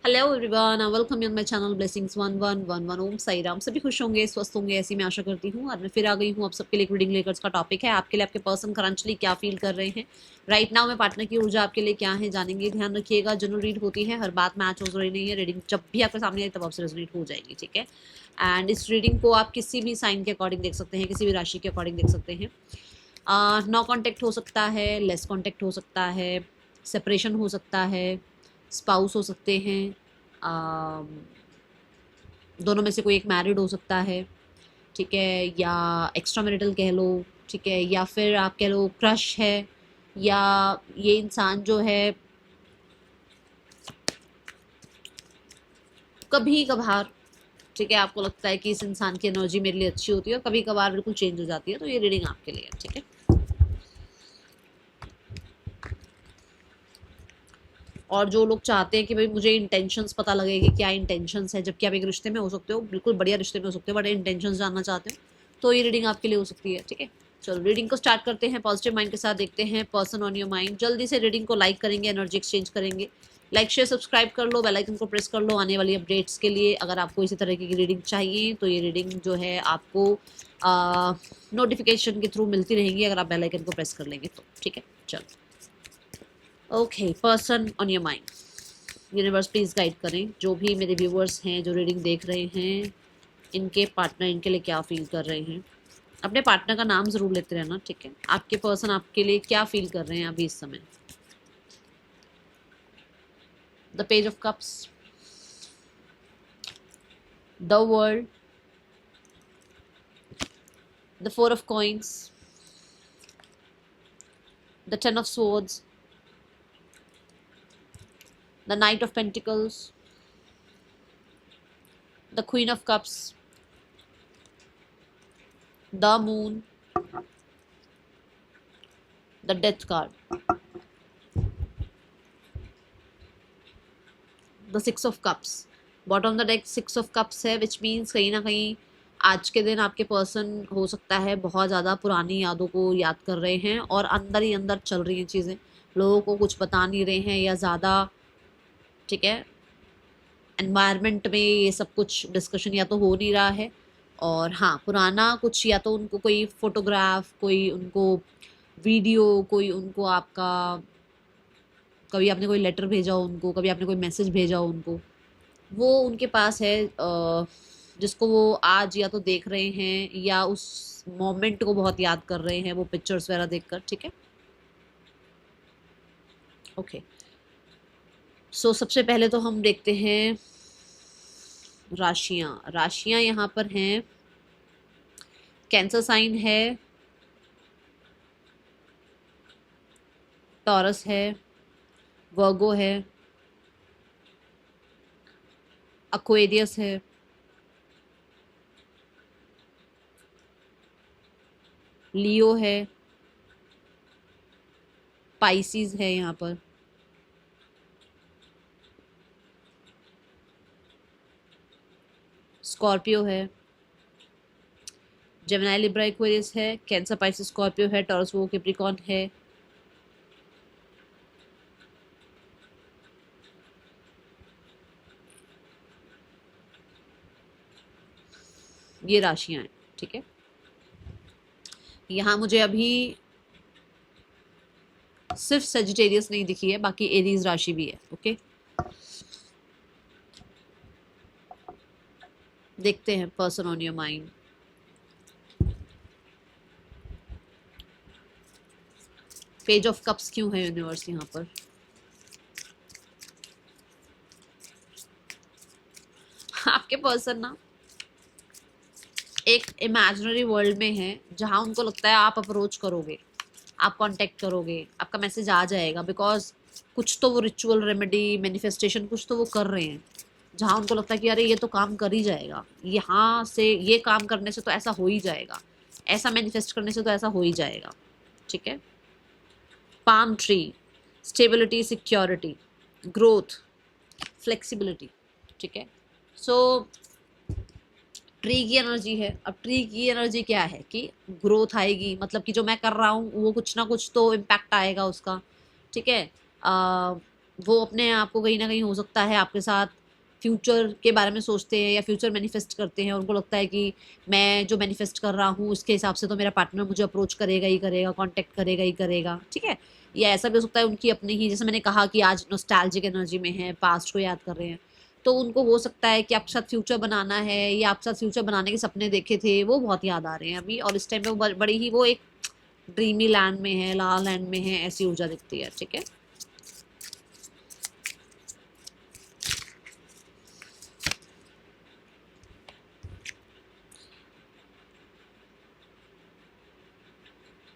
Hello everyone, welcome you on my channel blessings 1111। ओम साई राम। सभी खुश होंगे, स्वस्थ होंगे, ऐसी मैं आशा करती हूँ। और मैं फिर आ गई हूँ आप सबके लिए। रीडिंग लेकर का टॉपिक है आपके लिए, आपके पर्सन करंटली क्या फील कर रहे हैं राइट नाउ में, पार्टनर की ऊर्जा आपके लिए क्या है जानेंगे। ध्यान रखिएगा, जनरल रीड होती है, हर बात मैच हो रही नहीं है। रीडिंग जब भी आपके सामने आई तब आपसे रेजोनेट हो जाएगी, ठीक है। एंड इस रीडिंग को आप किसी भी साइन के अकॉर्डिंग देख सकते हैं, किसी भी राशि के अकॉर्डिंग देख सकते हैं। नो कॉन्टेक्ट हो सकता है, लेस कॉन्टेक्ट हो सकता है, सेपरेशन हो सकता है, स्पाउस हो सकते हैं, दोनों में से कोई एक मैरिड हो सकता है, ठीक है, या एक्स्ट्रा मैरिटल कह लो, ठीक है, या फिर आप कह लो क्रश है, या ये इंसान जो है कभी कभार, ठीक है, आपको लगता है कि इस इंसान की एनर्जी मेरे लिए अच्छी होती है और कभी कभार बिल्कुल चेंज हो जाती है, तो ये रीडिंग आपके लिए है, ठीक है। और जो लोग चाहते हैं कि भाई मुझे इंटेंशंस पता लगे कि क्या इंटेंशंस है, जबकि आप एक रिश्ते में हो सकते हो, बिल्कुल बढ़िया रिश्ते में हो सकते हो, बट इंटेंशंस जानना चाहते हो तो ये रीडिंग आपके लिए हो सकती है, ठीक है। चलो रीडिंग को स्टार्ट करते हैं पॉजिटिव माइंड के साथ। देखते हैं पर्सन ऑन योर माइंड। जल्दी से रीडिंग को लाइक करेंगे, एनर्जी एक्सचेंज करेंगे। लाइक शेयर सब्सक्राइब कर लो, बेल आइकन को प्रेस कर लो आने वाली अपडेट्स के लिए। अगर आपको इसी तरह की रीडिंग चाहिए तो ये रीडिंग जो है आपको नोटिफिकेशन के थ्रू मिलती रहेंगी, अगर आप बेल आइकन को प्रेस कर लेंगे तो, ठीक है। चलो okay, person on your mind. Universe please guide करें जो भी मेरे व्यूअर्स हैं जो रीडिंग देख रहे हैं, इनके पार्टनर इनके लिए क्या फील कर रहे हैं। अपने पार्टनर का नाम ज़रूर लेते रहना, ठीक है। आपके पर्सन आपके लिए क्या फील कर रहे हैं अभी इस समय। The page of cups, the world, the four of coins, the ten of swords, the night of pentacles, the queen of cups, the moon, the death card, the six of cups. Bottom of the deck six of cups है, which means कहीं ना कहीं आज के दिन आपके person हो सकता है बहुत ज़्यादा पुरानी यादों को याद कर रहे हैं और अंदर ही अंदर चल रही हैं चीज़ें, लोगों को कुछ बता नहीं रहे हैं या ज़्यादा, ठीक है, एनवायरनमेंट में ये सब कुछ डिस्कशन या तो हो नहीं रहा है। और हाँ, पुराना कुछ, या तो उनको कोई फोटोग्राफ, कोई उनको वीडियो, कोई उनको आपका, कभी आपने कोई लेटर भेजा हो उनको, कभी आपने कोई मैसेज भेजा हो उनको, वो उनके पास है, जिसको वो आज या तो देख रहे हैं या उस मोमेंट को बहुत याद कर रहे हैं वो पिक्चर्स वगैरह देखकर, ठीक है। ओके, सो सबसे पहले तो हम देखते हैं राशियां। राशियां यहाँ पर हैं, कैंसर साइन है, टॉरस है, वर्गो है, एक्वेरियस है, लियो है, पाइसिस है यहाँ पर, स्कॉर्पियो है, जेमिनी लिब्रा एक्वेरियस है, कैंसर पाइसिस स्कॉर्पियो है, टॉरस वो कैप्रिकॉर्न है। ये राशियां हैं, ठीक है। यहाँ मुझे अभी सिर्फ सेजिटेरियस नहीं दिखी है, बाकी एरीज राशि भी है, ओके। देखते हैं person on your mind. Page of cups क्यों है यूनिवर्स यहाँ पर। आपके पर्सन ना एक इमेजिनरी वर्ल्ड में है, जहां उनको लगता है आप अप्रोच करोगे, आप कांटेक्ट करोगे, आपका मैसेज आ जाएगा, बिकॉज कुछ तो वो रिचुअल, रेमेडी, मैनिफेस्टेशन कुछ तो वो कर रहे हैं, जहां उनको लगता है कि अरे ये तो काम कर ही जाएगा, यहाँ से ये काम करने से तो ऐसा हो ही जाएगा, ऐसा मैनिफेस्ट करने से तो ऐसा हो ही जाएगा, ठीक है। Palm tree, stability, security, growth, flexibility, ठीक है। सो ट्री की एनर्जी है। अब ट्री की एनर्जी क्या है कि ग्रोथ आएगी, मतलब कि जो मैं कर रहा हूँ वो कुछ ना कुछ तो इम्पैक्ट आएगा उसका, ठीक है। वो अपने आप को कहीं ना कहीं हो सकता है आपके साथ फ्यूचर के बारे में सोचते हैं या फ्यूचर मैनिफेस्ट करते हैं। उनको लगता है कि मैं जो मैनिफेस्ट कर रहा हूँ उसके हिसाब से तो मेरा पार्टनर मुझे अप्रोच करेगा ही करेगा, कांटेक्ट करेगा ही करेगा, ठीक है। या ऐसा भी हो सकता है उनकी अपनी ही, जैसे मैंने कहा कि आज नॉस्टैल्जिक एनर्जी में है, पास्ट को याद कर रहे हैं, तो उनको हो सकता है कि आपके साथ फ्यूचर बनाना है या आपके साथ फ्यूचर बनाने के सपने देखे थे वो बहुत याद आ रहे हैं अभी, और इस टाइम पे वो बड़ी ही वो एक ड्रीमी लैंड में है, ला लैंड में है, ऐसी ऊर्जा दिखती है, ठीक है।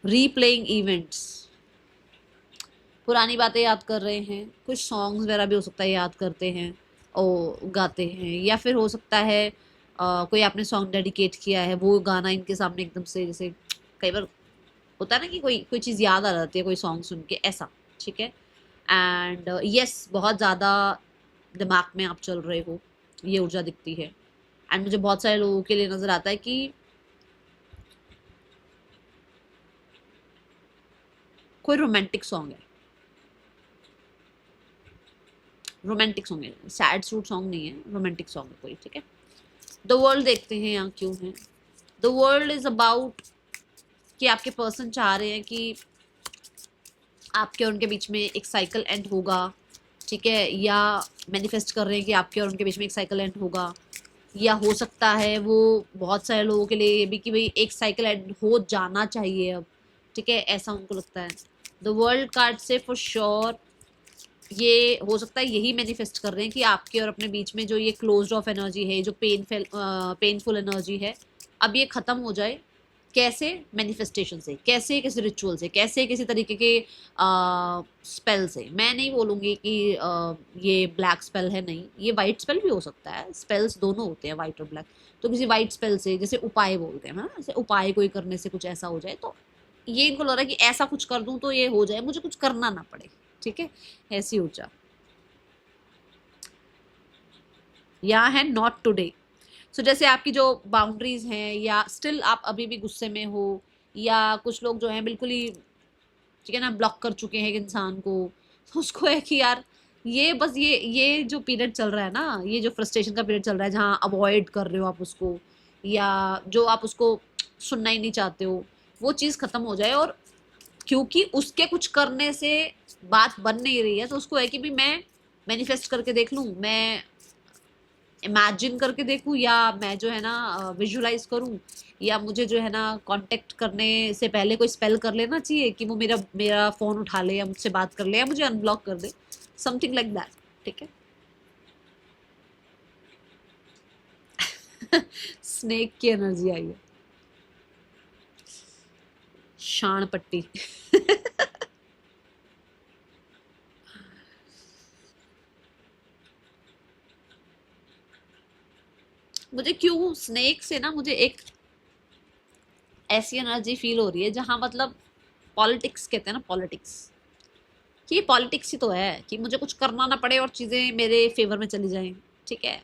रीप्लेइंग इवेंट्स, पुरानी बातें याद कर रहे हैं, कुछ सॉन्ग्स वगैरह भी हो सकता है याद करते हैं और गाते हैं, या फिर हो सकता है कोई आपने सॉन्ग डेडिकेट किया है वो गाना इनके सामने एकदम से, जैसे कई बार होता है ना कि कोई कोई चीज़ याद आ जाती है कोई सॉन्ग सुन के, ऐसा, ठीक है। एंड यस, बहुत ज़्यादा दिमाग में आप चल रहे हो, ये ऊर्जा दिखती है। एंड मुझे बहुत सारे लोगों के लिए नज़र आता है कि कोई रोमांटिक सॉन्ग है, रोमांटिक सॉन्ग है, सैड सूट सॉन्ग नहीं है, रोमांटिक सॉन्ग है कोई, ठीक है। द वर्ल्ड देखते हैं यहाँ क्यों है। द वर्ल्ड इज अबाउट कि आपके पर्सन चाह रहे हैं कि आपके और उनके बीच में एक साइकिल एंड होगा, ठीक है, या मैनिफेस्ट कर रहे हैं कि आपके और उनके बीच में एक साइकिल एंड होगा, या हो सकता है वो बहुत सारे लोगों के लिए ये भी कि भाई एक साइकिल एंड हो जाना चाहिए अब, ठीक है, ऐसा उनको लगता है। द वर्ल्ड कार्ड से फॉर श्योर ये हो सकता है यही मैनिफेस्ट कर रहे हैं कि आपके और अपने बीच में जो ये क्लोज्ड ऑफ एनर्जी है, जो पेनफुल एनर्जी है, अब ये खत्म हो जाए। कैसे? मैनिफेस्टेशन से, कैसे किसी रिचुअल से, कैसे किसी तरीके के स्पेल से। मैं नहीं बोलूँगी कि ये ब्लैक स्पेल है, नहीं, ये वाइट स्पेल भी हो सकता है, स्पेल्स दोनों होते हैं वाइट और ब्लैक। तो किसी वाइट स्पेल से, जैसे उपाय बोलते हैं ना, जैसे उपाय कोई करने से कुछ ऐसा हो जाए, तो ये इनको लग रहा है कि ऐसा कुछ कर दूं तो ये हो जाए, मुझे कुछ करना ना पड़े, ठीक है, ऐसी ऊर्जा। यहाँ है नॉट टुडे। सो जैसे आपकी जो बाउंड्रीज हैं, या स्टिल आप अभी भी गुस्से में हो, या कुछ लोग जो हैं बिल्कुल ही, ठीक है ना, ब्लॉक कर चुके हैं एक इंसान को, तो उसको है कि यार ये बस ये जो पीरियड चल रहा है ना, ये जो फ्रस्ट्रेशन का पीरियड चल रहा है जहाँ अवॉइड कर रहे हो आप उसको, या जो आप उसको सुनना ही नहीं चाहते हो, वो चीज़ खत्म हो जाए। और क्योंकि उसके कुछ करने से बात बन नहीं रही है, तो उसको है कि भी मैं मैनिफेस्ट करके देख लूँ, मैं इमेजिन करके देखूँ, या मैं जो है ना विजुलाइज करूँ, या मुझे जो है ना कांटेक्ट करने से पहले कोई स्पेल कर लेना चाहिए कि वो मेरा मेरा फ़ोन उठा ले या मुझसे बात कर ले या मुझे अनब्लॉक कर दे, समथिंग लाइक दैट, ठीक है। स्नेक की एनर्जी आई है, शान पट्टी। मुझे क्यों स्नेक से ना, मुझे एक ऐसी एनर्जी फील हो रही है जहां मतलब पॉलिटिक्स कहते हैं ना, पॉलिटिक्स, कि ये पॉलिटिक्स ही तो है कि मुझे कुछ करना ना पड़े और चीज़ें मेरे फेवर में चली जाएं, ठीक है।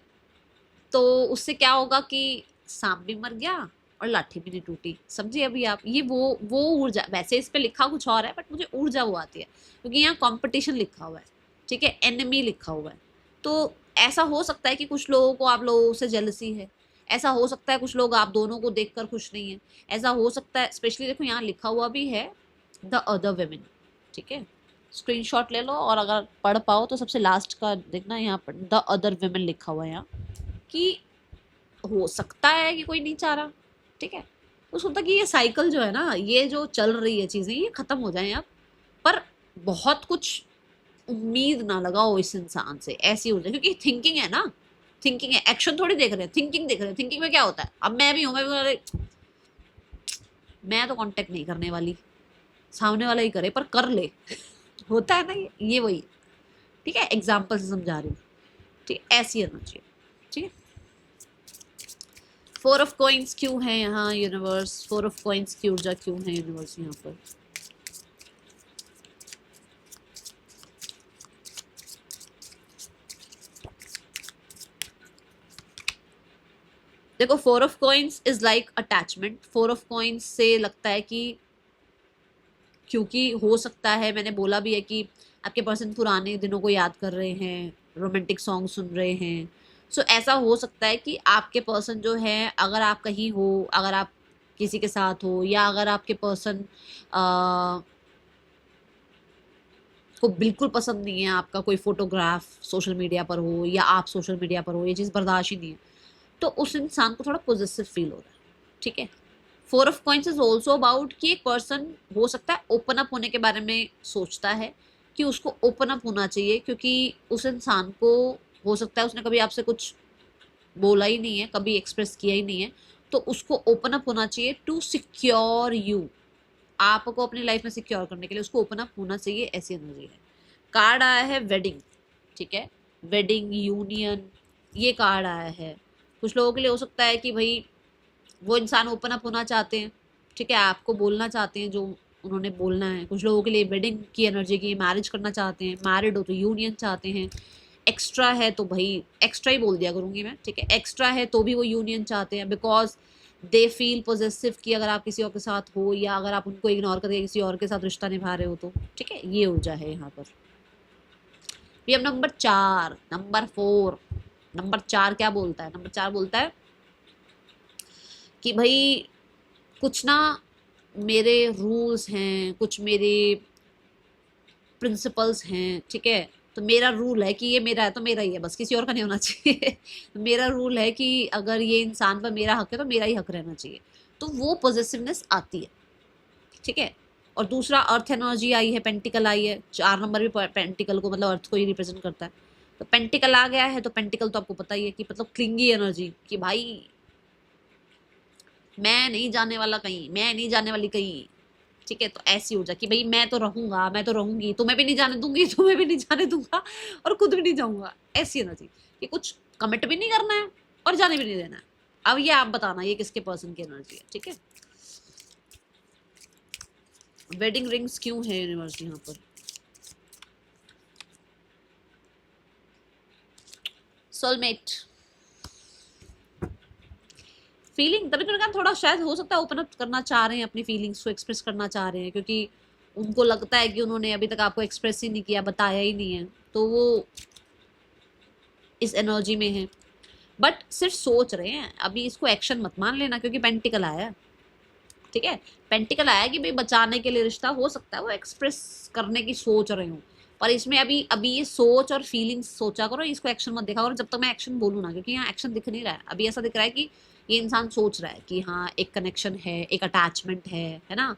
तो उससे क्या होगा कि सांप भी मर गया और लाठी भी नहीं टूटी, समझिए अभी आप, ये वो ऊर्जा, वैसे इस पे लिखा कुछ और है बट मुझे ऊर्जा वो आती है, क्योंकि यहाँ कंपटीशन लिखा हुआ है, ठीक है, एनिमी लिखा हुआ है। तो ऐसा हो सकता है कि कुछ लोगों को आप लोगों से जेलसी है, ऐसा हो सकता है कुछ लोग आप दोनों को देखकर खुश नहीं है, ऐसा हो सकता है, स्पेशली देखो यहाँ लिखा हुआ भी है द अदर वेमेन, ठीक है, स्क्रीनशॉट ले लो और अगर पढ़ पाओ तो सबसे लास्ट का देखना, यहाँ पर द अदर वेमेन लिखा हुआ है यहाँ, कि हो सकता है कि कोई नहीं चाह रहा, ठीक है, तो सोचता कि ये साइकिल जो है ना, ये जो चल रही है चीजें, ये खत्म हो जाए अब, पर बहुत कुछ उम्मीद ना लगाओ इस इंसान से, ऐसी हो जाए, क्योंकि थिंकिंग है ना, थिंकिंग है, एक्शन थोड़ी देख रहे हैं, थिंकिंग देख रहे हैं। थिंकिंग में क्या होता है, अब मैं भी हूँ, मैं तो कांटेक्ट नहीं करने वाली, सामने वाला ही करे पर कर ले। होता है ना, ये वही, ठीक है, एग्जाम्पल से समझा रही हूँ, ठीक है, ऐसी एनर्जी, ठीक है। फोर ऑफ कॉइंस क्यों है यहाँ यूनिवर्स, फोर ऑफ कॉइंस की ऊर्जा क्यों है यूनिवर्स यहाँ पर। देखो, four of coins is like attachment. Four of coins से लगता है कि, क्योंकि हो सकता है, मैंने बोला भी है कि आपके पर्सन पुराने दिनों को याद कर रहे हैं, रोमांटिक सॉन्ग सुन रहे हैं। सो ऐसा हो सकता है कि आपके पर्सन जो है, अगर आप कहीं हो, अगर आप किसी के साथ हो, या अगर आपके पर्सन को बिल्कुल पसंद नहीं है आपका कोई फोटोग्राफ सोशल मीडिया पर हो, या आप सोशल मीडिया पर हो, ये चीज़ बर्दाश्त ही नहीं है, तो उस इंसान को थोड़ा पॉजिटिव फील हो रहा है। ठीक है। Four of coins is also about कि एक पर्सन हो सकता है ओपन अप होने के बारे में सोचता है कि उसको ओपन अप होना चाहिए, क्योंकि उस इंसान को हो सकता है उसने कभी आपसे कुछ बोला ही नहीं है, कभी एक्सप्रेस किया ही नहीं है, तो उसको ओपन अप होना चाहिए टू सिक्योर यू। आपको अपनी लाइफ में सिक्योर करने के लिए उसको ओपन अप होना चाहिए, ऐसी एनर्जी है। कार्ड आया है वेडिंग। ठीक है, वेडिंग, यूनियन, ये कार्ड आया है। कुछ लोगों के लिए हो सकता है कि भाई वो इंसान ओपन अप होना चाहते हैं, ठीक है, आपको बोलना चाहते हैं जो उन्होंने बोलना है। कुछ लोगों के लिए वेडिंग की एनर्जी की, मैरिज करना चाहते हैं, मैरिड हो तो यूनियन चाहते हैं, एक्स्ट्रा है तो भाई एक्स्ट्रा ही बोल दिया करूंगी मैं, ठीक है, एक्स्ट्रा है तो भी वो यूनियन चाहते हैं, बिकॉज दे फील पॉजिटिव कि अगर आप किसी और के साथ हो, या अगर आप उनको इग्नोर करके किसी और के साथ रिश्ता निभा रहे हो तो, ठीक है, ये ऊर्जा है यहाँ पर। फिर अब नंबर 4, नंबर 4, नंबर 4 क्या बोलता है? नंबर 4 बोलता है कि भाई कुछ ना मेरे रूल्स हैं, कुछ मेरे प्रिंसिपल्स हैं, ठीक है, तो मेरा रूल है कि ये मेरा है तो मेरा ही है, बस किसी और का नहीं होना चाहिए। मेरा रूल है कि अगर ये इंसान पर मेरा हक है तो मेरा ही हक रहना चाहिए, तो वो पॉजिटिवनेस आती है। ठीक है। और दूसरा अर्थ एनर्जी आई है, पेंटिकल आई है, 4 नंबर भी पेंटिकल को मतलब अर्थ को ही रिप्रेजेंट करता है, तो पेंटिकल आ गया है, तो पेंटिकल तो आपको पता ही है कि मतलब क्लिंगी एनर्जी, कि भाई मैं नहीं जाने वाला कहीं, मैं नहीं जाने वाली कहीं, ठीक है, तो ऐसी ऊर्जा कि भाई मैं तो रहूंगा, मैं तो रहूंगी, तुम्हें भी नहीं जाने दूंगी, तुम्हें भी नहीं जाने दूंगा, और खुद भी नहीं जाऊंगा, ऐसी एनर्जी कि कुछ कमिट भी नहीं करना है और जाने भी नहीं देना है। अब ये आप बताना ये किसके पर्सन की एनर्जी है, ठीक है। वेडिंग रिंग्स क्यों है यूनिवर्स यहाँ पर? सोलमेट, फीलिंग, तभी तो थोड़ा शायद हो सकता है ओपन अप करना चाह रहे हैं, अपनी फीलिंग्स को एक्सप्रेस करना चाह रहे हैं, क्योंकि उनको लगता है कि उन्होंने अभी तक आपको एक्सप्रेस ही नहीं किया, बताया ही नहीं है, तो वो इस एनर्जी में है, बट सिर्फ सोच रहे हैं, अभी इसको एक्शन मत मान लेना, क्योंकि पेंटिकल आया है, ठीक है, पेंटिकल आया कि भाई बचाने के लिए रिश्ता, हो सकता है वो एक्सप्रेस करने की सोच रहे हूँ, पर इसमें अभी अभी ये सोच और फीलिंग्स सोचा करो, इसको एक्शन मत देखा करो जब तक मैं एक्शन बोलूँ ना, क्योंकि यहाँ एक्शन दिख नहीं रहा है, अभी ऐसा दिख रहा है कि ये इंसान सोच रहा है कि हाँ एक कनेक्शन है, एक अटैचमेंट है ना,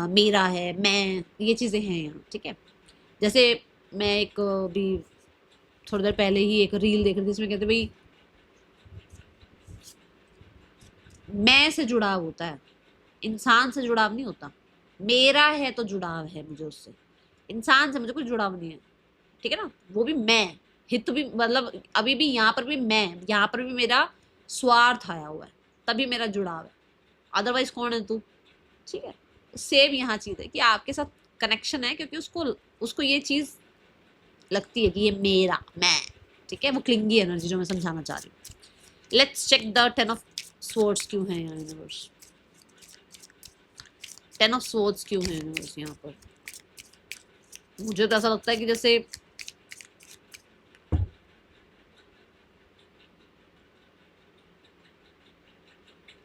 मेरा है, मैं, ये चीज़ें हैं यहाँ, ठीक है। जैसे मैं एक अभी थोड़ी देर पहले ही एक रील देख रही थी, इसमें कहते भाई मैं से जुड़ाव होता है, इंसान से जुड़ाव नहीं होता, मेरा है तो जुड़ाव है मुझे उससे, इंसान से मुझे कुछ जुड़ाव नहीं है, ठीक है ना, वो भी मैं, हित भी, मतलब अभी भी यहाँ पर भी मैं, यहाँ पर भी मेरा स्वार्थ आया हुआ है, तभी मेरा जुड़ाव है, अदरवाइज कौन है तू, ठीक है। सेम यहाँ चीज है कि आपके साथ कनेक्शन है, क्योंकि उसको उसको ये चीज लगती है कि ये मेरा, मैं, ठीक है, वो क्लिंगी एनर्जी जो मैं समझाना चाह रही हूँ। Let's check the 10 of swords क्यों है यहाँ यूनिवर्स, 10 ऑफ स्वॉर्ड्स क्यों है यूनिवर्स यहाँ पर? मुझे तो ऐसा लगता है कि जैसे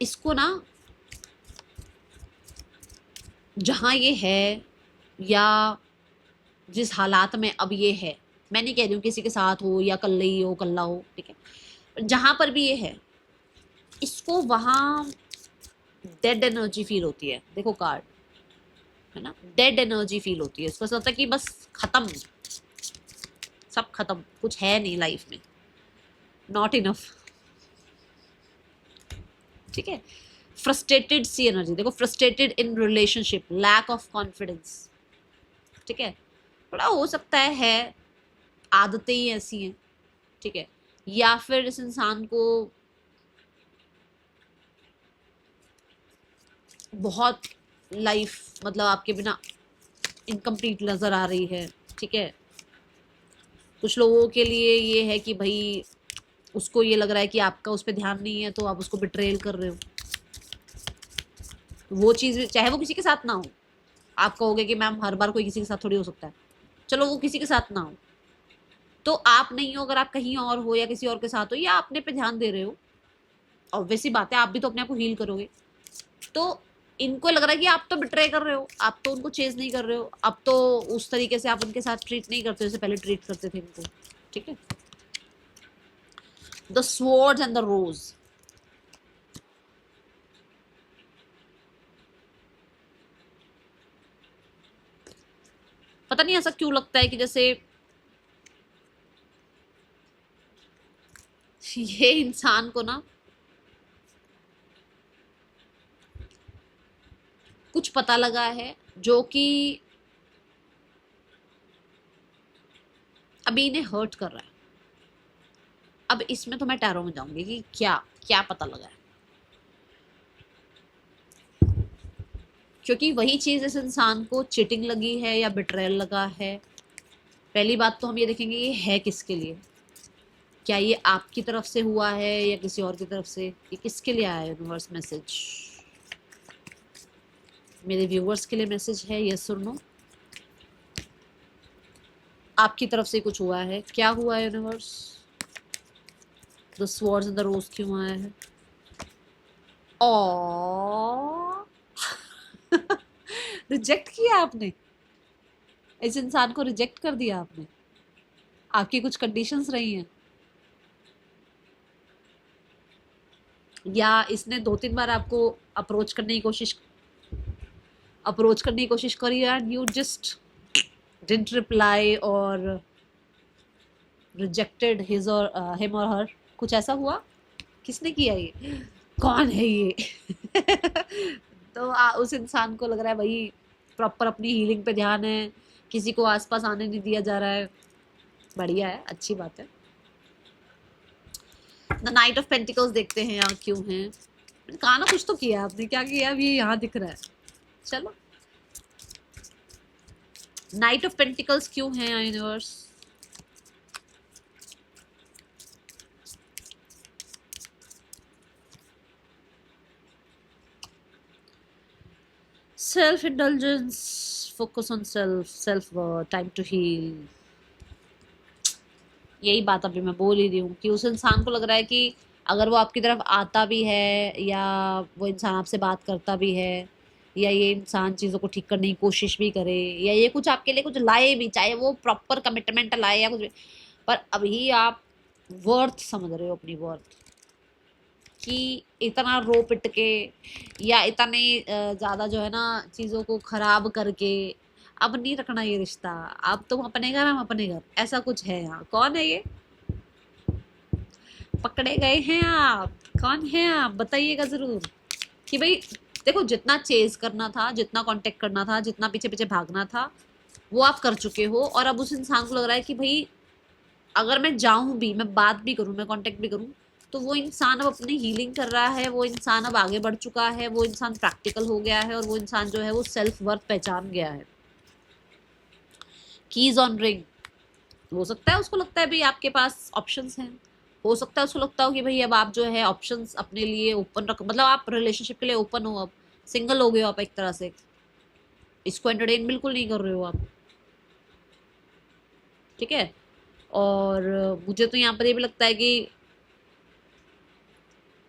इसको ना जहां ये है, या जिस हालात में अब ये है, मैं नहीं कह रही हूँ किसी के साथ हो या कल ही हो, कल्ला हो, ठीक है, जहां पर भी ये है, इसको वहां डेड एनर्जी फील होती है, देखो कार्ड है ना, डेड एनर्जी फील होती है, इसको ऐसा लगता है कि बस खत्म, सब खत्म, कुछ है नहीं लाइफ में, नॉट इनफ, ठीक है। फ्रस्ट्रेटेड सी एनर्जी, देखो frustrated in relationship, lack of confidence, ठीक है, थोड़ा हो सकता है आदतें ही ऐसी हैं, ठीक है, या फिर इस इंसान को बहुत लाइफ मतलब आपके बिना इनकम्प्लीट नजर आ रही है, ठीक है। कुछ लोगों के लिए ये है कि भाई उसको ये लग रहा है कि आपका उस पर ध्यान नहीं है, तो आप उसको बिट्रेल कर रहे हो, वो चीज़ चाहे वो किसी के साथ ना हो, आप कहोगे कि मैम हर बार कोई किसी के साथ थोड़ी हो सकता है, चलो वो किसी के साथ ना हो, तो आप नहीं हो, अगर आप कहीं और हो या किसी और के साथ हो या अपने पे ध्यान दे रहे हो, ऑब्वियसली बात है आप भी तो अपने आप को हील करोगे। तो इनको लग रहा है कि आप तो बिट्रे कर रहे हो, आप तो उनको चेज नहीं कर रहे हो, अब तो उस तरीके से आप उनके साथ ट्रीट नहीं करते जैसे पहले ट्रीट करते थे इनको। ठीक है, द स्वॉर्ड्स एंड द रोज। पता नहीं ऐसा क्यों लगता है कि जैसे ये इंसान को ना कुछ पता लगा है जो कि अभी इन्हें हर्ट कर रहा है। अब इसमें तो मैं टैरो में जाऊंगी कि क्या क्या पता लगा है, क्योंकि वही चीज इस इंसान को चीटिंग लगी है या बिट्रेयल लगा है। पहली बात तो हम ये देखेंगे ये है किसके लिए, क्या ये आपकी तरफ से हुआ है या किसी और की तरफ से, ये किसके लिए आया यूनिवर्स मैसेज। मेरे व्यूवर्स के लिए मैसेज है, यस और नो, आपकी तरफ से कुछ हुआ है, क्या हुआ है universe. The swords and the rose क्यों आया है। ओ रिजेक्ट किया आपने, इस इंसान को रिजेक्ट कर दिया आपने, आपकी कुछ कंडीशंस रही हैं, या इसने 2-3 बार आपको अप्रोच करने की कोशिश करी and you just didn't reply और रिजेक्टेड हिज और हिम और हर, कुछ ऐसा हुआ। किसने किया ये, कौन है ये तो उस इंसान को लग रहा है भाई प्रॉपर अपनी हीलिंग पे ध्यान है, किसी को आसपास आने नहीं दिया जा रहा है। बढ़िया है, अच्छी बात है। द नाइट ऑफ पेंटिकल्स देखते हैं यहाँ क्यों है। कहा ना कुछ तो किया आपने, क्या किया अभी यहाँ दिख रहा है। चलो नाइट ऑफ पेंटिकल्स क्यों है universe. Self indulgence, focus on self worth, time to heal. यही बात अभी मैं बोल ही रही हूँ कि उस इंसान को लग रहा है कि अगर वो आपकी तरफ आता भी है या वो इंसान आपसे बात करता भी है या ये इंसान चीज़ों को ठीक करने की कोशिश भी करे या ये कुछ आपके लिए कुछ लाए भी, चाहे वो प्रॉपर कमिटमेंट लाए या कुछ भी, पर अभी आप वर्थ समझ रहे हो अपनी वर्थ, कि इतना रो पिट के या इतने ज़्यादा जो है ना चीज़ों को खराब करके अब नहीं रखना ये रिश्ता, अब तुम अपने घर हम अपने घर, ऐसा कुछ है यहाँ। कौन है ये, पकड़े गए हैं आप, कौन है आप बताइएगा जरूर। कि भाई देखो जितना चेज करना था, जितना कांटेक्ट करना था, जितना पीछे पीछे भागना था वो आप कर चुके हो, और अब उस इंसान को लग रहा है कि भाई अगर मैं जाऊं भी, मैं बात भी करूं, मैं कांटेक्ट भी करूं, तो वो इंसान अब अपनी हीलिंग कर रहा है, वो इंसान अब आगे बढ़ चुका है, वो इंसान प्रैक्टिकल हो गया है और वो इंसान जो है वो सेल्फ वर्थ पहचान गया है। कीज ऑन रिंग, हो सकता है उसको लगता है भाई आपके पास ऑप्शंस हैं, हो सकता है उसको लगता हो कि भाई अब आप जो है ऑप्शंस अपने लिए ओपन रख, मतलब आप रिलेशनशिप के लिए ओपन हो, अब सिंगल हो गए हो आप एक तरह से, इसको एंटरटेन बिल्कुल नहीं कर रहे हो आप। ठीक है, और मुझे तो यहाँ पर ये भी लगता है कि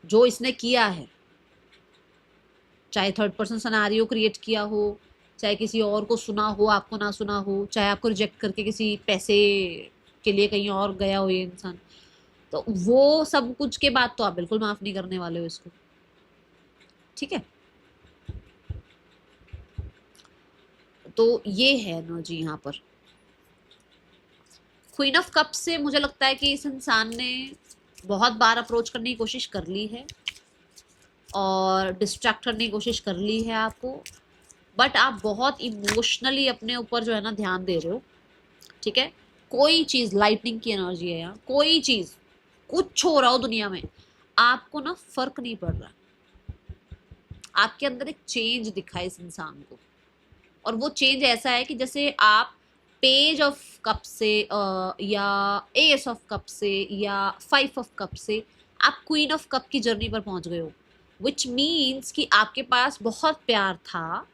जो इसने किया है, चाहे थर्ड पर्सन सिनेरियो क्रिएट किया हो, चाहे किसी और को सुना हो आपको ना सुना हो, चाहे आपको रिजेक्ट करके किसी पैसे के लिए कहीं और गया हो ये इंसान, तो वो सब कुछ के बाद तो आप बिल्कुल माफ नहीं करने वाले हो इसको। ठीक है, तो ये है एनर्जी यहाँ पर। क्वीन ऑफ कप से मुझे लगता है कि इस इंसान ने बहुत बार अप्रोच करने की कोशिश कर ली है और डिस्ट्रैक्ट करने की कोशिश कर ली है आपको, बट आप बहुत इमोशनली अपने ऊपर जो है ना ध्यान दे रहे हो। ठीक है, कोई चीज़, लाइटनिंग की एनर्जी है यहाँ, कोई चीज़ कुछ हो रहा हो दुनिया में आपको ना फर्क नहीं पड़ रहा, आपके अंदर एक चेंज दिखा है इस इंसान को, और वो चेंज ऐसा है कि जैसे आप पेज ऑफ कप से या एस ऑफ कप से या 5 ऑफ कप से आप क्वीन ऑफ कप की जर्नी पर पहुंच गए हो, विच मीन्स कि आपके पास बहुत प्यार था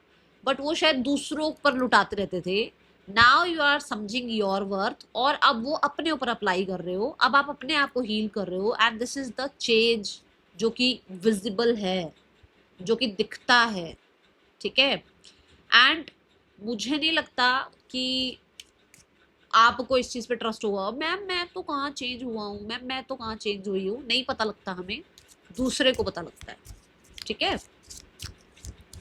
बट वो शायद दूसरों पर लुटाते रहते थे, नाउ यू आर समझिंग योर वर्थ, और अब वो अपने ऊपर अप्लाई कर रहे हो, अब आप अपने आप को हील कर रहे हो, and this is the change जो कि विजिबल है, जो कि दिखता है, ठीक है। एंड मुझे नहीं लगता कि आपको इस चीज पे ट्रस्ट होगा, मैम मैं तो कहाँ चेंज हुआ हूँ, मैम मैं तो कहाँ चेंज हुई हूँ, नहीं पता लगता हमें, दूसरे को पता लगता है, ठीक है।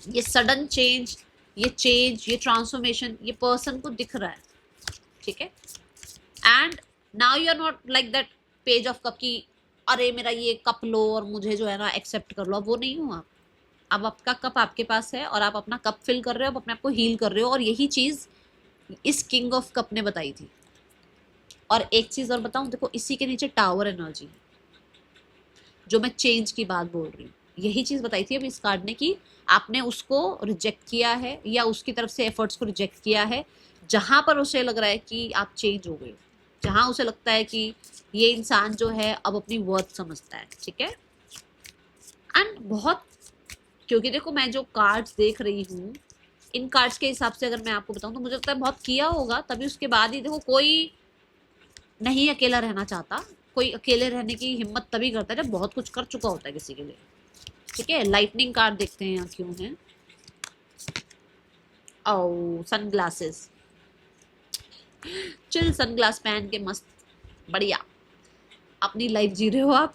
ये सडन चेंज, ये ट्रांसफॉर्मेशन ये पर्सन को दिख रहा है, ठीक है। And now you are not like that page of cup की अरे मेरा ये कप लो और मुझे जो है ना एक्सेप्ट कर लो, वो नहीं हुआ। अब आपका कप आपके पास है और आप अपना कप फिल कर रहे हो, आप अपने आप को हील कर रहे हो, और यही चीज इस किंग ऑफ कप ने बताई थी। और एक चीज और बताऊं, देखो इसी के नीचे टावर एनर्जी, जो मैं चेंज की बात बोल रही हूँ, यही चीज बताई थी अभी इस कार्ड ने कि आपने उसको रिजेक्ट किया है या उसकी तरफ से एफर्ट्स को रिजेक्ट किया है, जहां पर उसे लग रहा है कि आप चेंज हो गए, जहां उसे लगता है कि ये इंसान जो है अब अपनी वर्थ समझता है, ठीक है। एंड बहुत, क्योंकि देखो मैं जो कार्ड्स देख रही हूँ, इन कार्ड्स के हिसाब से अगर मैं आपको बताऊं तो मुझे लगता है बहुत किया होगा, तभी उसके बाद ही देखो कोई नहीं अकेला रहना चाहता, कोई अकेले रहने की हिम्मत तभी करता है जब बहुत कुछ कर चुका होता है किसी के लिए, ठीक है। लाइटनिंग कार्ड देखते हैं यहाँ क्यों है। ओ सनग्लासेस, चिल सनग्लास पहन के मस्त बढ़िया अपनी लाइफ जी रहे हो आप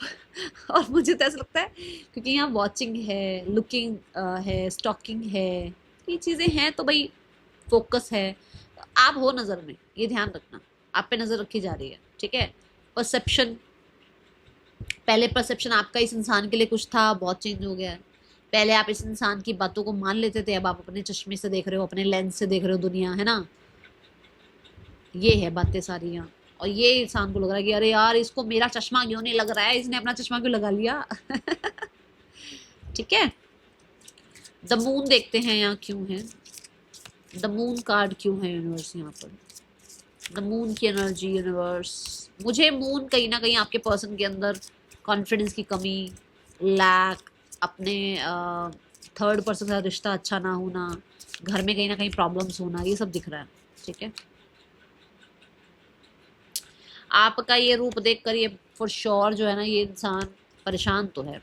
और मुझे तो ऐसा लगता है क्योंकि यहाँ वॉचिंग है, लुकिंग है, स्टॉकिंग है, ये चीजें हैं, तो भाई फोकस है, आप हो नजर में, ये ध्यान रखना, आप पे नजर रखी जा रही है, ठीक है। परसेप्शन, पहले परसेप्शन आपका इस इंसान के लिए कुछ था, बहुत चेंज हो गया है। पहले आप इस इंसान की बातों को मान लेते थे, अब आप अपने चश्मे से देख रहे हो, अपने लेंस से देख रहे हो दुनिया, है ना। ये है बातें सारी यहाँ। और ये इंसान को लग रहा है कि अरे यार इसको मेरा चश्मा क्यों नहीं लग रहा है, इसने अपना चश्मा क्यों लगा लिया ठीक है। द मून देखते हैं यहाँ क्यों है, द मून कार्ड क्यों है यूनिवर्स यहाँ पर, द मून की एनर्जी यूनिवर्स। मुझे मून कहीं ना कहीं आपके पर्सन के अंदर कॉन्फिडेंस की कमी, लैक, अपने थर्ड पर्सन का रिश्ता अच्छा ना होना, घर में कहीं ना कहीं प्रॉब्लम्स होना, ये सब दिख रहा है, ठीक है। आपका ये रूप देखकर ये फॉर श्योर जो है ना, ये इंसान परेशान तो है,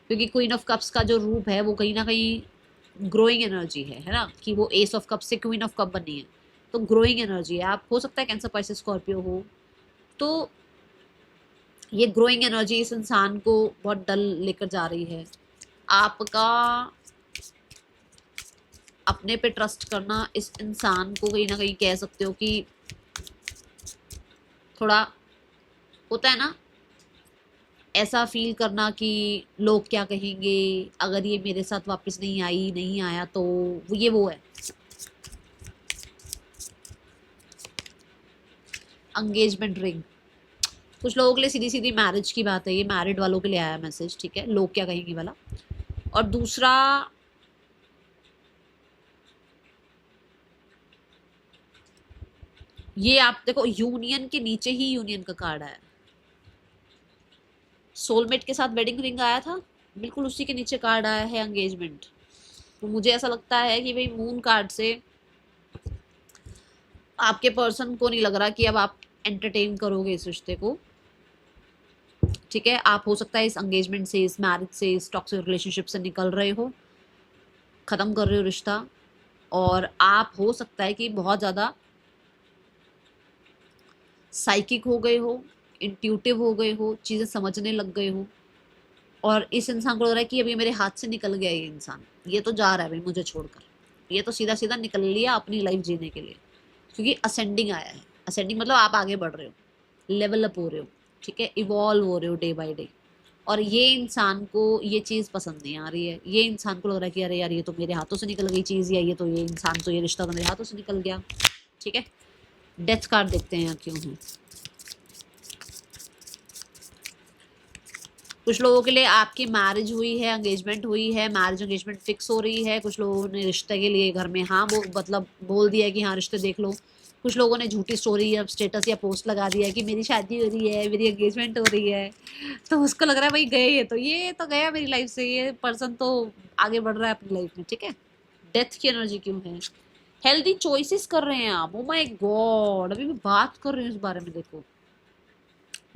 क्योंकि क्वीन ऑफ कप्स का जो रूप है वो कहीं ना कहीं ग्रोइंग एनर्जी है ना, कि वो एस ऑफ कप से क्वीन ऑफ कप बनी है, तो ग्रोइंग एनर्जी है। आप हो सकता है कैंसर, पाइसेस, स्कॉर्पियो हो, तो ये ग्रोइंग एनर्जी इस इंसान को बहुत डल लेकर जा रही है। आपका अपने पे ट्रस्ट करना इस इंसान को कहीं ना कहीं कह सकते हो कि थोड़ा होता है ना, ऐसा फील करना कि लोग क्या कहेंगे अगर ये मेरे साथ वापस नहीं आई, नहीं आया, तो वो है एंगेजमेंट रिंग। कुछ लोगों के लिए सीधी सीधी मैरिज की बात है, ये मैरिड वालों के लिए आया मैसेज, ठीक है, लोग क्या कहेंगे वाला। और दूसरा, ये आप देखो यूनियन के नीचे ही यूनियन का कार्ड आया, सोलमेट के साथ वेडिंग रिंग आया था, बिल्कुल उसी के नीचे कार्ड आया है एंगेजमेंट। तो मुझे ऐसा लगता है कि भाई मून कार्ड से आपके पर्सन को नहीं लग रहा कि अब आप एंटरटेन करोगे इस रिश्ते को, ठीक है। आप हो सकता है इस एंगेजमेंट से, इस मैरिज से, इस टॉक्सिक रिलेशनशिप से निकल रहे हो, खत्म कर रहे हो रिश्ता, और आप हो सकता है कि बहुत ज़्यादा साइकिक हो गए हो, इंट्यूटिव हो गए हो, चीज़ें समझने लग गए हो, और इस इंसान को लग रहा है कि अभी मेरे हाथ से निकल गया ये इंसान, ये तो जा रहा है भाई मुझे छोड़कर, ये तो सीधा सीधा निकल लिया अपनी लाइफ जीने के लिए, क्योंकि असेंडिंग आया है। असेंडिंग मतलब आप आगे बढ़ रहे हो, लेवल अप हो रहे हो, ठीक है, इवॉल्व हो रहे हो डे बाय डे। और ये इंसान को ये चीज़ पसंद नहीं आ रही है, ये इंसान को लग रहा है कि अरे यार ये तो मेरे हाथों से निकल गई चीज़, या ये तो ये इंसान, तो ये रिश्ता तो मेरे हाथों से निकल गया, ठीक है। डेथ कार्ड देखते हैं क्यों है। कुछ लोगों के लिए आपकी मैरिज हुई है, एंगेजमेंट हुई है, मैरिज एंगेजमेंट फिक्स हो रही है, कुछ लोगों ने रिश्ते के लिए घर में हाँ वो मतलब बोल दिया है कि हाँ रिश्ते देख लो, कुछ लोगों ने झूठी स्टोरी या स्टेटस या पोस्ट लगा दिया है कि मेरी शादी हो रही है, मेरी एंगेजमेंट हो रही है, तो उसको लग रहा है भाई गए, ये तो गया मेरी लाइफ से, ये पर्सन तो आगे बढ़ रहा है अपनी लाइफ में, ठीक है। डेथ की एनर्जी क्यों है, हेल्दी चॉइसेस कर रहे हैं आप। ओ माय गॉड, अभी मैं बात कर रही हूँ इस बारे में। देखो,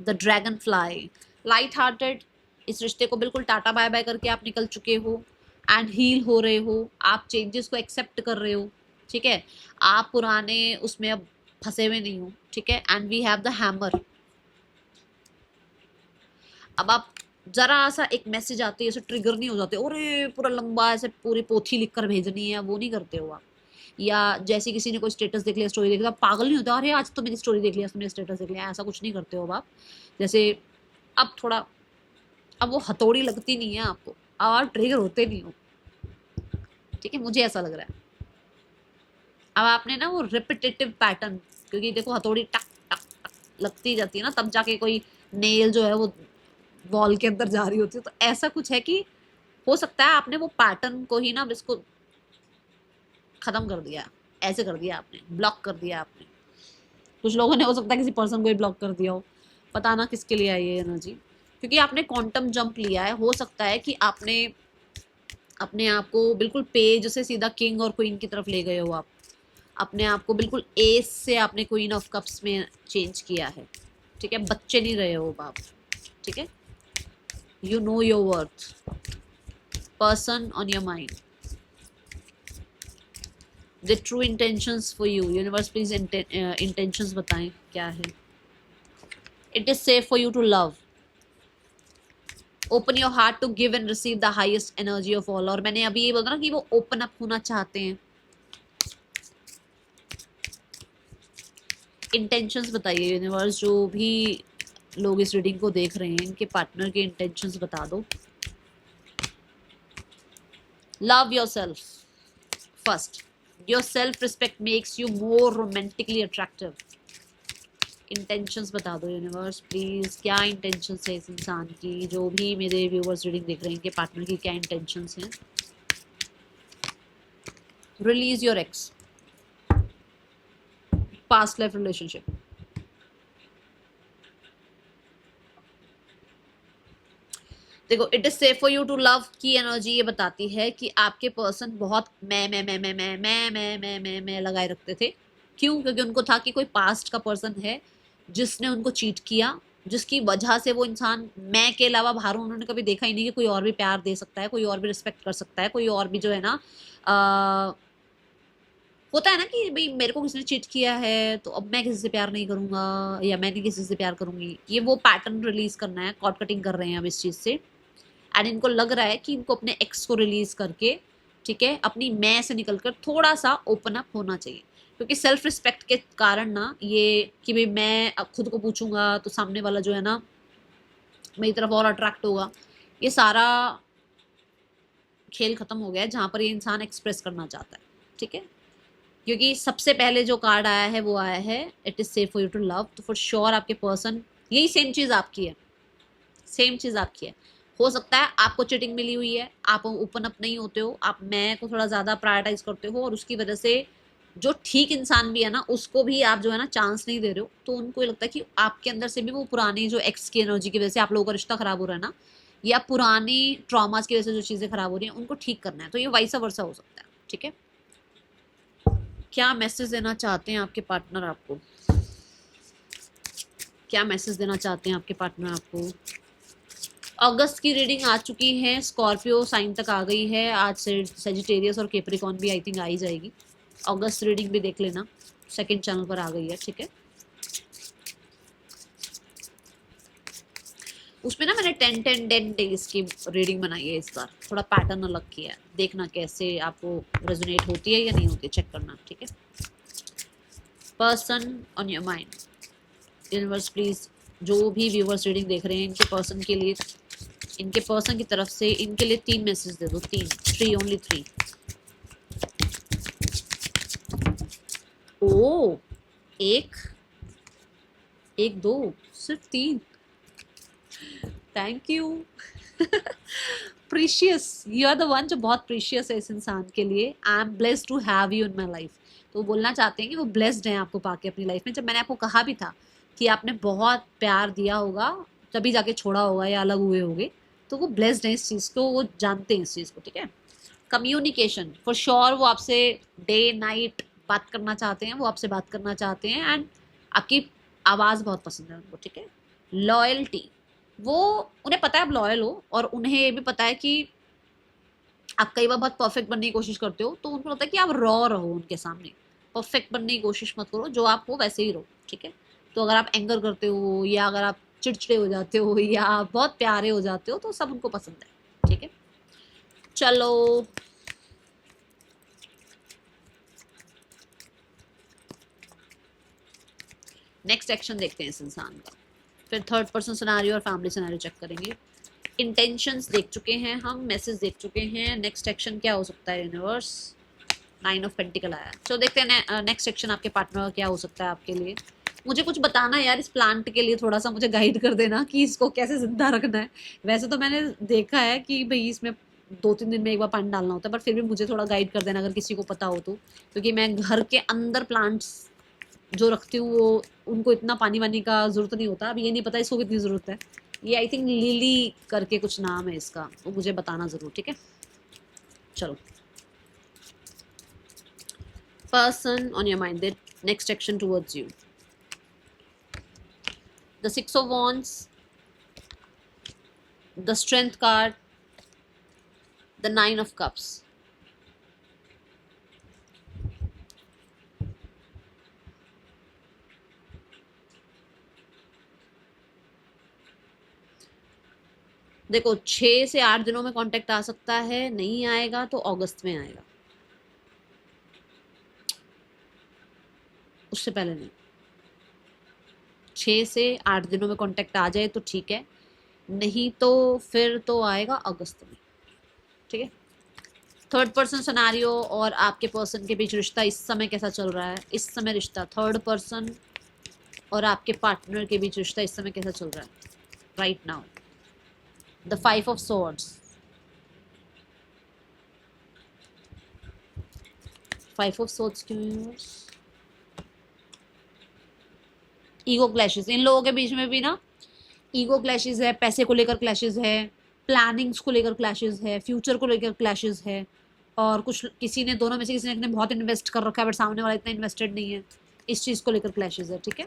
the dragon fly, light hearted, इस रिश्ते को बिल्कुल टाटा बाय बाय करके आप निकल चुके हो एंड हील हो रहे हो। आप चेंजेस को एक्सेप्ट कर रहे हो, ठीक है। आप पुराने उसमें अब फंसे हुए नहीं हो, ठीक है। And we have the hammer. अब आप जरा सा एक मैसेज आती है, ऐसे ट्रिगर नहीं हो जाते, अरे पूरा लंबा ऐसे पूरी पोथी लिख कर भेजनी है, वो नहीं करते हो आप। या जैसे किसी ने कोई स्टेटस देख लिया, स्टोरी देख लिया, आप पागल नहीं होते, अरे आज तो मेरी स्टोरी देख लिया, आज तो मेरी स्टेटस देख लिया, ऐसा कुछ नहीं करते हो आप। जैसे अब थोड़ा, अब वो हथौड़ी लगती नहीं है आपको, अब आप ट्रिगर होते नहीं हो, ठीक है, मुझे ऐसा लग रहा है। अब आपने ना वो रिपीटेटिव पैटर्न, क्योंकि देखो हथौड़ी टक टक टक लगती जाती है ना, तब जाके कोई नेल जो है वो वॉल के अंदर जा रही होती है। तो ऐसा कुछ है कि हो सकता है आपने वो पैटर्न को ही ना अब इसको खत्म कर दिया, ऐसे कर दिया आपने, ब्लॉक कर दिया आपने। कुछ लोगों ने हो सकता है किसी पर्सन को ही ब्लॉक कर दिया हो, पता ना किसके लिए आई है एनर्जी, क्योंकि आपने क्वांटम जंप लिया है। हो सकता है कि आपने अपने आप को बिल्कुल पेज से सीधा किंग और क्वीन की तरफ ले गए हो। आप अपने आप को बिल्कुल एस से आपने क्वीन ऑफ कप्स में चेंज किया है, ठीक है। बच्चे नहीं रहे हो आप, ठीक है। You know your worth, person on your mind, the true intentions for you. Universe please intentions बताएं क्या है। It is safe for you to love, open your heart to give and receive the highest energy of all. और मैंने अभी ये बोला ना कि वो ओपन अप होना चाहते हैं। इंटेंशंस बताइए यूनिवर्स, जो भी लोग इस रीडिंग को देख रहे हैं, इनके पार्टनर के इंटेंशंस बता दो। Love your self first, your self respect makes you more romantically attractive. Intentions बता दो यूनिवर्स प्लीज, क्या इंटेंशंस है इस इंसान की, जो भी मेरे व्यूवर्स रीडिंग देख रहे हैं, इनके पार्टनर की क्या इंटेंशंस हैं। Release your ex, past life relationship. देखो, it is safe for you to love की एनर्जी ये बताती है कि आपके पर्सन बहुत मैं लगाए रखते थे। क्यों? क्योंकि उनको था कि कोई पास्ट का पर्सन है जिसने उनको चीट किया, जिसकी वजह से वो इंसान मैं के अलावा बाहर उन्होंने कभी देखा ही नहीं कि कोई और भी प्यार दे सकता है, कोई और भी रिस्पेक्ट कर सकता है, कोई और भी जो है ना होता है ना कि भाई मेरे को किसी ने चीट किया है तो अब मैं किसी से प्यार नहीं करूंगा, या मैं नहीं किसी से प्यार करूंगी। ये वो पैटर्न रिलीज करना है, कॉर्ड कटिंग कर रहे हैं अब इस चीज से। एंड इनको लग रहा है कि इनको अपने एक्स को रिलीज करके, ठीक है, अपनी मैं से निकलकर थोड़ा सा ओपन अप होना चाहिए। क्योंकि सेल्फ रिस्पेक्ट के कारण ना ये कि भाई मैं अब खुद को पूछूंगा तो सामने वाला जो है ना मेरी तरफ और अट्रैक्ट होगा, ये सारा खेल खत्म हो गया है जहां पर ये इंसान एक्सप्रेस करना चाहता है, ठीक है। क्योंकि सबसे पहले जो कार्ड आया है वो आया है it is safe for you to love. तो फॉर श्योर आपके पर्सन यही सेम चीज आपकी है, सेम चीज आपकी है। हो सकता है आपको चीटिंग मिली हुई है, आप ओपन अप नहीं होते हो, आप मैं को थोड़ा ज्यादा प्रायोरिटाइज करते हो, और उसकी वजह से जो ठीक इंसान भी है ना उसको भी आप जो है ना चांस नहीं दे रहे हो। तो उनको ये लगता है कि आपके अंदर से भी वो पुरानी जो एक्स की एनर्जी की वजह से आप लोगों का रिश्ता खराब हो रहा है ना, या पुरानी ट्रॉमास की वजह से जो चीजें खराब हो रही हैं उनको ठीक करना है। तो ये वैसा वर्सा हो सकता है, ठीक है। क्या मैसेज देना चाहते हैं आपके पार्टनर आपको, क्या मैसेज देना चाहते हैं आपके पार्टनर आपको। अगस्त की रीडिंग आ चुकी है, स्कॉर्पियो साइन तक आ गई है, आज से सेजिटेरियस और केप्रिकॉन भी आई थिंक आ ही जाएगी। अगस्त रीडिंग भी देख लेना, सेकंड चैनल पर आ गई है, ठीक है। उसमें ना मैंने 10 डेज की रीडिंग बनाई है इस बार, थोड़ा पैटर्न अलग किया है, देखना कैसे आपको रेजोनेट होती है या नहीं होती, चेक करना, ठीक है। Person on your mind, universe please जो भी व्यूवर्स रीडिंग देख रहे हैं इनके पर्सन के लिए, इनके पर्सन की तरफ से इनके लिए 3 मैसेज दे दो, 3 ओनली 3। ओ, एक एक दो, सिर्फ 3। Thank you precious, you are the one जो बहुत प्रीशियस है इस इंसान के लिए। I am blessed to have you in my life. तो बोलना चाहते हैं कि वो ब्लेस्ड हैं आपको पाके अपनी लाइफ में। जब मैंने आपको कहा भी था कि आपने बहुत प्यार दिया होगा तभी जाके छोड़ा होगा या अलग हुए होंगे, तो वो ब्लेस्ड हैं इस चीज़ को, वो जानते हैं इस चीज़ को, ठीक है। कम्युनिकेशन फॉर श्योर वो आपसे डे नाइट बात करना चाहते हैं, वो आपसे बात करना चाहते हैं एंड आपकी आवाज़ बहुत पसंद है उनको, ठीक है। लॉयल्टी, वो उन्हें पता है आप लॉयल हो और उन्हें ये भी पता है कि आप कई बार बहुत परफेक्ट बनने की कोशिश करते हो, तो उनको लगता है कि आप रॉ रहो उनके सामने, परफेक्ट बनने की कोशिश मत करो, जो आप हो वैसे ही रहो, ठीक है। तो अगर आप एंगर करते हो या अगर आप चिड़चिड़े हो जाते हो या आप बहुत प्यारे हो जाते हो तो सब उनको पसंद है, ठीक है। चलो नेक्स्ट एक्शन देखते हैं इस इंसान का, फिर थर्ड पर्सन सिनेरियो और फैमिली सिनेरियो चेक करेंगे। इंटेंशंस देख चुके हैं हम, मैसेज देख चुके हैं, नेक्स्ट एक्शन क्या हो सकता है यूनिवर्स। 9 ऑफ पेंटिकल आया, तो देखते हैं नेक्स्ट एक्शन आपके पार्टनर का क्या हो सकता है आपके लिए। मुझे कुछ बताना यार इस प्लांट के लिए, थोड़ा सा मुझे गाइड कर देना कि इसको कैसे जिंदा रखना है। वैसे तो मैंने देखा है कि भाई इसमें 2-3 दिन में एक बार पानी डालना होता है, पर फिर भी मुझे थोड़ा गाइड कर देना अगर किसी को पता हो तो, क्योंकि मैं घर के अंदर प्लांट्स जो रखती हूँ वो उनको इतना पानी वानी का जरूरत नहीं होता। अब ये नहीं पता इसको कितनी जरूरत है। ये आई थिंक लिली करके कुछ नाम है इसका, तो मुझे बताना जरूर, ठीक है। चलो, person on your mind, the next action towards you. The 6 of Wands, the Strength card, the 9 of Cups. देखो 6 से 8 दिनों में कांटेक्ट आ सकता है, नहीं आएगा तो अगस्त में आएगा, उससे पहले नहीं। 6 से 8 दिनों में कांटेक्ट आ जाए तो ठीक है, नहीं तो फिर तो आएगा अगस्त में, ठीक है। थर्ड पर्सन सिनेरियो और आपके पर्सन के बीच रिश्ता इस समय कैसा चल रहा है, इस समय रिश्ता थर्ड पर्सन और आपके पार्टनर के बीच रिश्ता इस समय कैसा चल रहा है right now. The 5 of Swords, 5 of Swords क्यों? ईगो क्लैशेस, इन लोगों के बीच में भी ना ईगो क्लैशेस है, पैसे को लेकर क्लैशेस है, प्लानिंग्स को लेकर क्लैशेस है, फ्यूचर को लेकर क्लैशेस है, और कुछ किसी ने, दोनों में से किसी ने बहुत इन्वेस्ट कर रखा है बट सामने वाला इतना इन्वेस्टेड नहीं है, इस चीज़ को लेकर क्लैशेस है, ठीक है।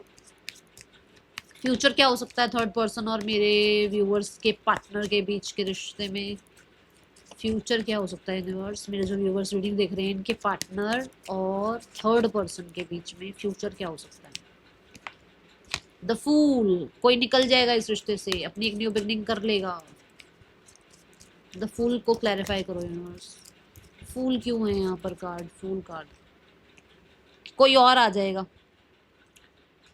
फ्यूचर क्या हो सकता है थर्ड पर्सन और मेरे व्यूअर्स के पार्टनर के बीच के रिश्ते में, फ्यूचर क्या हो सकता है यूनिवर्स, मेरे जो व्यूअर्स रीडिंग देख रहे हैं इनके पार्टनर और थर्ड पर्सन के बीच में फ्यूचर क्या हो सकता है। द फूल, कोई निकल जाएगा इस रिश्ते से, अपनी एक न्यू बिगनिंग कर लेगा। द फूल को क्लैरिफाई करो यूनिवर्स, फूल क्यों है यहाँ पर कार्ड, फूल कार्ड, कोई और आ जाएगा,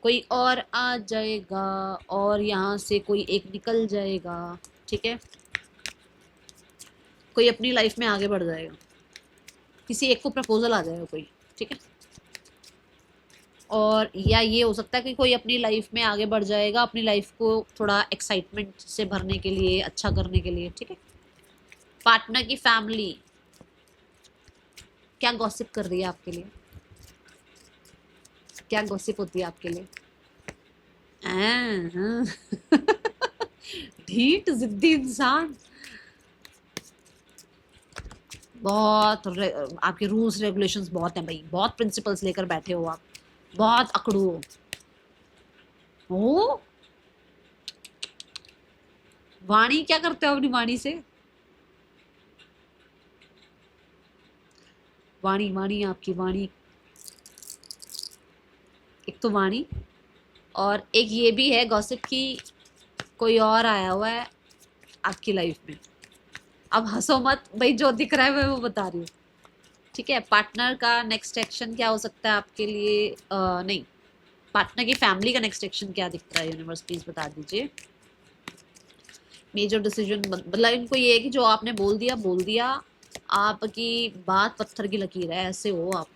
कोई और आ जाएगा और यहाँ से कोई एक निकल जाएगा, ठीक है। कोई अपनी लाइफ में आगे बढ़ जाएगा, किसी एक को प्रपोजल आ जाएगा कोई, ठीक है। और या ये हो सकता है कि कोई अपनी लाइफ में आगे बढ़ जाएगा, अपनी लाइफ को थोड़ा एक्साइटमेंट से भरने के लिए, अच्छा करने के लिए, ठीक है। पार्टनर की फैमिली क्या गॉसिप कर रही है आपके लिए, क्या गॉसिप होती है आपके लिए? हाँ। ढीठ जिद्दी इंसान, बहुत आपके रूल्स रेगुलेशंस बहुत हैं भाई, बहुत प्रिंसिपल्स लेकर बैठे हो आप, बहुत अकड़ू हो। वाणी क्या करते हो अपनी वाणी से? वाणी, वाणी आपकी वाणी, एक तो वाणी और एक ये भी है गॉसिप की कोई और आया हुआ है आपकी लाइफ में। अब हंसो मत भाई, जो दिख रहा है मैं वो बता रही हूँ, ठीक है। पार्टनर का नेक्स्ट एक्शन क्या हो सकता है आपके लिए, नहीं, पार्टनर की फैमिली का नेक्स्ट एक्शन क्या दिख रहा है यूनिवर्स, प्लीज बता दीजिए। मेजर डिसीजन, मतलब इनको ये है कि जो आपने बोल दिया, आपकी बात पत्थर की लकीर है, ऐसे हो आप।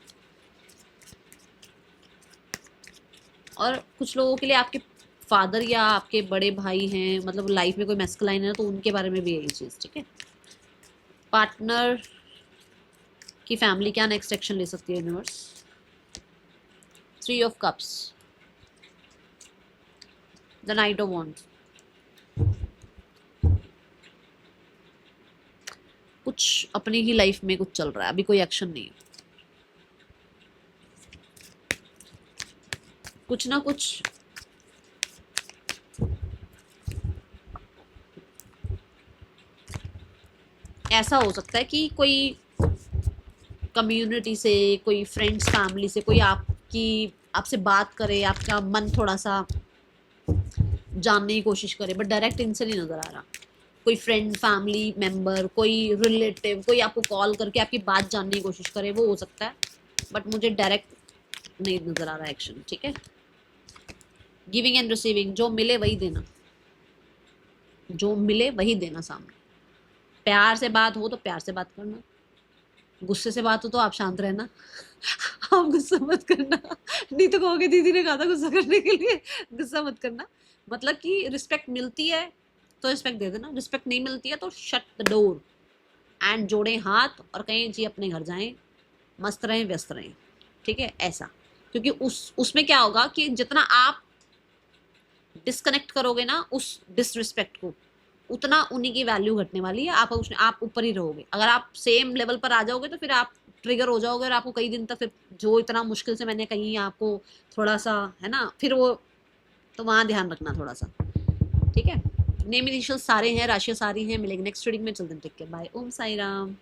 और कुछ लोगों के लिए आपके फादर या आपके बड़े भाई हैं, मतलब लाइफ में कोई मैस्कुलाइन है तो उनके बारे में भी यही चीज़, ठीक है। पार्टनर की फैमिली क्या नेक्स्ट एक्शन ले सकती है universe. 3 of Cups, the night of wands, कुछ अपनी ही लाइफ में कुछ चल रहा है, अभी कोई एक्शन नहीं है। कुछ ना कुछ ऐसा हो सकता है कि कोई कम्युनिटी से, कोई फ्रेंड्स फैमिली से कोई आपसे बात करे, आपका मन थोड़ा सा जानने की कोशिश करे, बट डायरेक्ट इनसे नहीं नजर आ रहा। कोई फ्रेंड फैमिली मेंबर, कोई रिलेटिव, कोई आपको कॉल करके आपकी बात जानने की कोशिश करे, वो हो सकता है, बट मुझे डायरेक्ट नहीं नजर आ रहा एक्शन। ठीक है, गिविंग एंड रिसीविंग, जो मिले वही देना, जो मिले वही देना सामने। प्यार से बात हो तो प्यार से बात करना, गुस्से से बात हो तो आप शांत रहना। आप गुस्सा मत करना, नहीं तो कहोगे दीदी ने कहा था गुस्सा करने के लिए। गुस्सा मत करना, मतलब कि रिस्पेक्ट मिलती है तो रिस्पेक्ट दे देना, रिस्पेक्ट नहीं मिलती है तो शट द डोर एंड जोड़ें हाथ और कहें जी अपने घर जाएं, मस्त रहें, व्यस्त रहें। ठीक है, ऐसा। क्योंकि उसमें क्या होगा कि जितना आप डिस्कनेक्ट करोगे ना उस डिसरिस्पेक्ट को, उतना उन्हीं की वैल्यू घटने वाली है। आप ऊपर ही रहोगे। अगर आप सेम लेवल पर आ जाओगे तो फिर आप ट्रिगर हो जाओगे और आपको कई दिन तक फिर जो इतना मुश्किल से मैंने कही आपको थोड़ा सा है ना, फिर वो तो वहां ध्यान रखना थोड़ा सा। ठीक है, नेम इनिशियल सारे हैं, राशियां सारी हैं। मिलेंगे नेक्स्ट रीडिंग में, चलते हैं। टेक केयर, बाय, ओम साई राम।